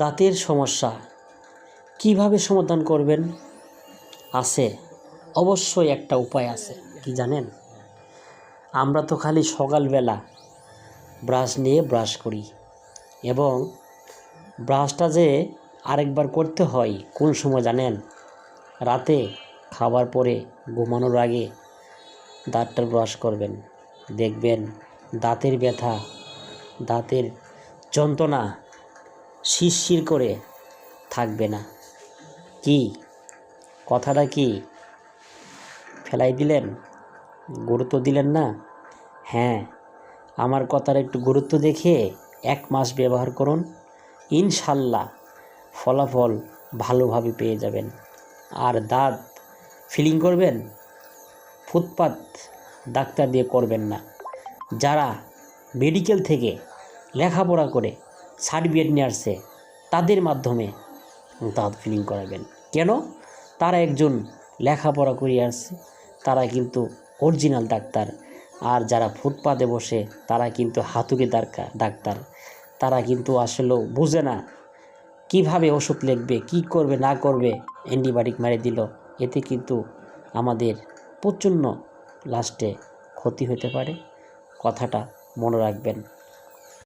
দাঁতের সমস্যা কিভাবে সমাধান করবেন? আছে, অবশ্যই একটা উপায় আছে। কি জানেন? আমরা তো খালি সকালবেলা ব্রাশ নিয়ে ব্রাশ করি, এবং ব্রাশটা যে আরেকবার করতে হয় কোন সময় জানেন? রাতে খাবার পরে ঘুমানোর আগে দাঁতটা ব্রাশ করবেন। দেখবেন দাঁতের ব্যথা, দাঁতের যন্ত্রণা শিরশির করে থাকবে না। কি কথাটা কি ফেলাই দিলেন? গুরুত্ব দিলেন না? হ্যাঁ, আমার কথার একটু গুরুত্ব দেখে 1 মাস ব্যবহার করুন, ইনশাল্লাহ ফলাফল ভালোভাবে পেয়ে যাবেন। আর দাঁত ফিলিং করবেন, ফুটপাত ডাক্তার দিয়ে করবেন না। যারা মেডিকেল থেকে লেখাপড়া করে সার্টিফিকেট নিয়ে আসছে তাদের মাধ্যমে দাঁত ফিলিং করাবেন। কেন? তারা একজন লেখাপড়া করে আসছে, তারা কিন্তু অরিজিনাল ডাক্তার। আর যারা ফুটপাতে বসে তারা কিন্তু হাতুড়ি ডাক্তার। তারা কিন্তু আসলেও বুঝে না কিভাবে ওষুধ লিখবে, কি করবে না করবে, অ্যান্টিবায়োটিক মেরে দিল। এতে কিন্তু আমাদের প্রচণ্ড লাস্টে ক্ষতি হতে পারে। কথাটা মনে রাখবেন।